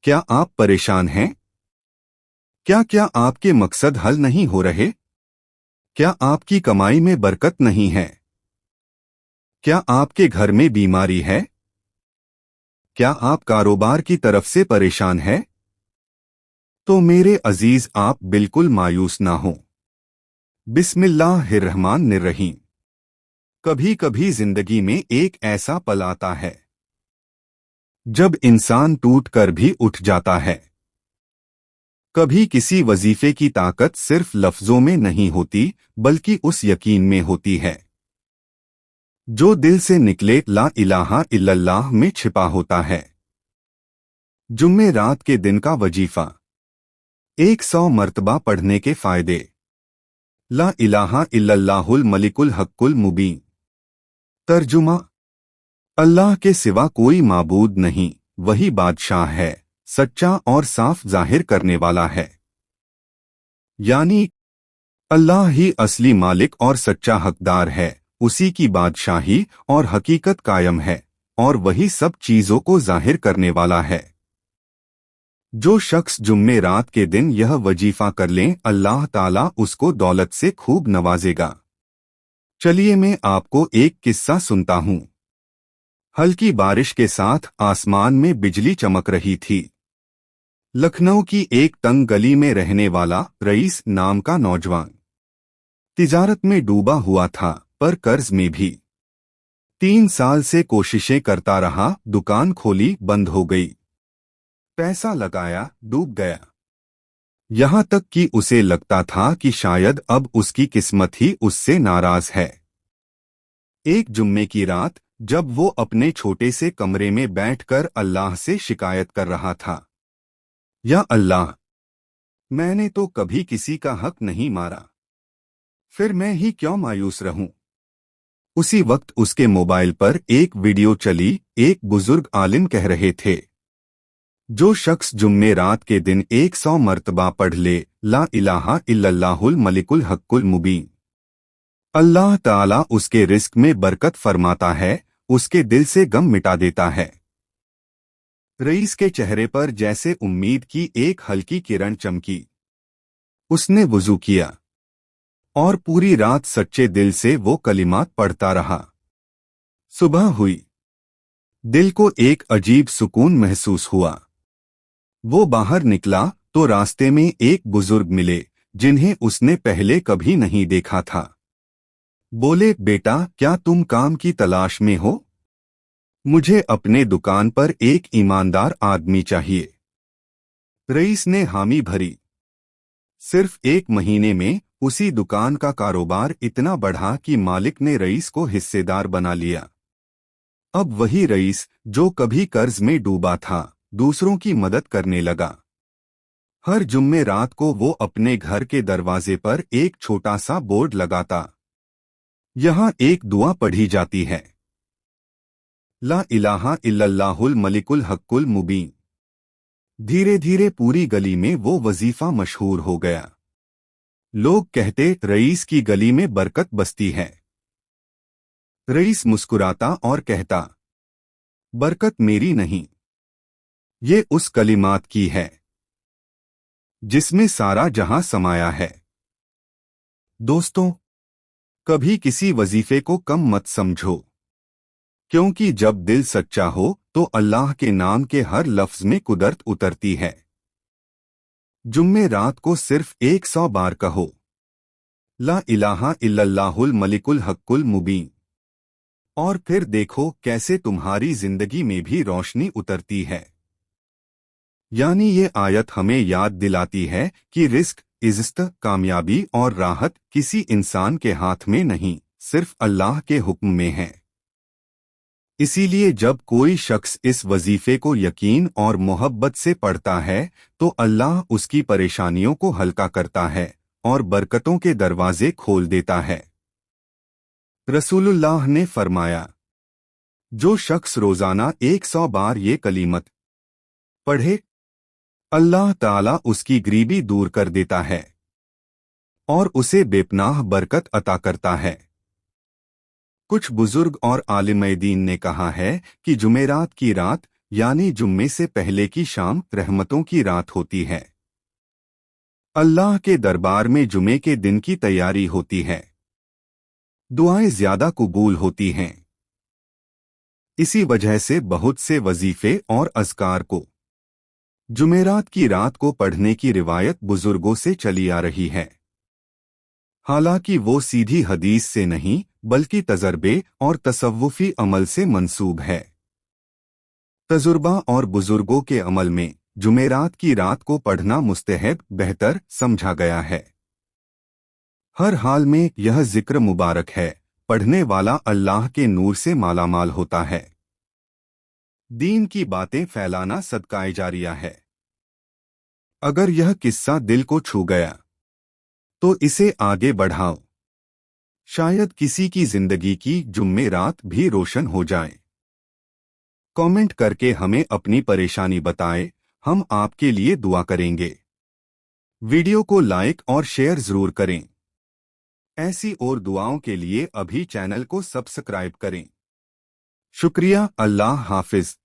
क्या आप परेशान हैं? क्या आपके मकसद हल नहीं हो रहे? क्या आपकी कमाई में बरकत नहीं है? क्या आपके घर में बीमारी है? क्या आप कारोबार की तरफ से परेशान हैं? तो मेरे अजीज, आप बिल्कुल मायूस ना हो। बिस्मिल्लाहिर्रहमानिर्रहीम। कभी कभी जिंदगी में एक ऐसा पल आता है जब इंसान टूट कर भी उठ जाता है। कभी किसी वजीफे की ताकत सिर्फ लफ्जों में नहीं होती, बल्कि उस यकीन में होती है जो दिल से निकले, ला इलाहा इल्लल्लाह में छिपा होता है। जुम्मे रात के दिन का वजीफा। 100 मर्तबा पढ़ने के फायदे। ला इलाहा इल्लल्लाहुल मलिकुल हक्कुल मुबीन। तर्जुमा: अल्लाह के सिवा कोई माबूद नहीं, वही बादशाह है, सच्चा और साफ जाहिर करने वाला है। यानी अल्लाह ही असली मालिक और सच्चा हकदार है, उसी की बादशाही और हकीकत कायम है, और वही सब चीजों को जाहिर करने वाला है। जो शख्स जुम्मे रात के दिन यह वजीफा कर लें, अल्लाह ताला उसको दौलत से खूब नवाजेगा। चलिए मैं आपको एक किस्सा सुनता हूँ। हल्की बारिश के साथ आसमान में बिजली चमक रही थी। लखनऊ की एक तंग गली में रहने वाला रईस नाम का नौजवान तिजारत में डूबा हुआ था, पर कर्ज में भी। 3 साल से कोशिशें करता रहा, दुकान खोली, बंद हो गई। पैसा लगाया, डूब गया। यहां तक कि उसे लगता था कि शायद अब उसकी किस्मत ही उससे नाराज है। एक जुम्मे की रात, जब वो अपने छोटे से कमरे में बैठकर अल्लाह से शिकायत कर रहा था, या अल्लाह, मैंने तो कभी किसी का हक नहीं मारा, फिर मैं ही क्यों मायूस रहूं। उसी वक्त उसके मोबाइल पर एक वीडियो चली। एक बुजुर्ग आलिम कह रहे थे, जो शख्स जुम्मे रात के दिन 100 मर्तबा पढ़ ले, ला इलाहा इल्लल्लाहुल मलिकुल हक्कुल मुबीन, अल्लाह ताला उसके रिस्क में बरकत फरमाता है, उसके दिल से गम मिटा देता है। रईस के चेहरे पर जैसे उम्मीद की एक हल्की किरण चमकी। उसने वुजू किया और पूरी रात सच्चे दिल से वो कलिमात पढ़ता रहा। सुबह हुई। दिल को एक अजीब सुकून महसूस हुआ। वो बाहर निकला तो रास्ते में एक बुजुर्ग मिले, जिन्हें उसने पहले कभी नहीं देखा था। बोले, बेटा, क्या तुम काम की तलाश में हो? मुझे अपने दुकान पर एक ईमानदार आदमी चाहिए। रईस ने हामी भरी। सिर्फ 1 महीने में उसी दुकान का कारोबार इतना बढ़ा कि मालिक ने रईस को हिस्सेदार बना लिया। अब वही रईस, जो कभी कर्ज में डूबा था, दूसरों की मदद करने लगा। हर जुम्मे रात को वो अपने घर के दरवाजे पर एक छोटा सा बोर्ड लगाता। यहाँ एक दुआ पढ़ी जाती है, ला इलाहा इल्लल्लाहुल मलिकुल हक्कुल मुबीन। धीरे धीरे पूरी गली में वो वजीफा मशहूर हो गया। लोग कहते, रईस की गली में बरकत बसती है। रईस मुस्कुराता और कहता, बरकत मेरी नहीं, ये उस कलिमात की है जिसमें सारा जहां समाया है। दोस्तों, कभी किसी वजीफे को कम मत समझो, क्योंकि जब दिल सच्चा हो तो अल्लाह के नाम के हर लफ्ज में कुदरत उतरती है। जुम्मे रात को सिर्फ 100 बार कहो, ला इलाहा इल्लल्लाहुल मलिकुल हक्कुल मुबीन, और फिर देखो कैसे तुम्हारी जिंदगी में भी रोशनी उतरती है। यानी ये आयत हमें याद दिलाती है कि रिस्क, इज्जत, कामयाबी और राहत किसी इंसान के हाथ में नहीं, सिर्फ अल्लाह के हुक्म में है। इसीलिए जब कोई शख्स इस वजीफे को यकीन और मोहब्बत से पढ़ता है तो अल्लाह उसकी परेशानियों को हल्का करता है और बरकतों के दरवाजे खोल देता है। रसूलुल्लाह ने फरमाया, जो शख्स रोजाना 100 बार ये कलीमत पढ़े, अल्लाह ताला उसकी गरीबी दूर कर देता है और उसे बेपनाह बरकत अता करता है। कुछ बुजुर्ग और आलिम दीन ने कहा है कि जुमेरात की रात, यानी जुम्मे से पहले की शाम रहमतों की रात होती है। अल्लाह के दरबार में जुमे के दिन की तैयारी होती है। दुआएं ज्यादा कबूल होती हैं। इसी वजह से बहुत से वजीफे और अज़कार को जुमेरात की रात को पढ़ने की रिवायत बुजुर्गों से चली आ रही है। हालांकि वो सीधी हदीस से नहीं बल्कि तजर्बे और तसव्वुफी अमल से मंसूब है। तजुर्बा और बुजुर्गों के अमल में जुमेरात की रात को पढ़ना मुस्तहब बेहतर समझा गया है। हर हाल में यह जिक्र मुबारक है, पढ़ने वाला अल्लाह के नूर से मालामाल होता है। दीन की बातें फैलाना सदकाए जारिया है। अगर यह किस्सा दिल को छू गया तो इसे आगे बढ़ाओ। शायद किसी की जिंदगी की जुम्मे रात भी रोशन हो जाए। कमेंट करके हमें अपनी परेशानी बताएं, हम आपके लिए दुआ करेंगे। वीडियो को लाइक और शेयर जरूर करें। ऐसी और दुआओं के लिए अभी चैनल को सब्सक्राइब करें। शुक्रिया। अल्लाह हाफिज।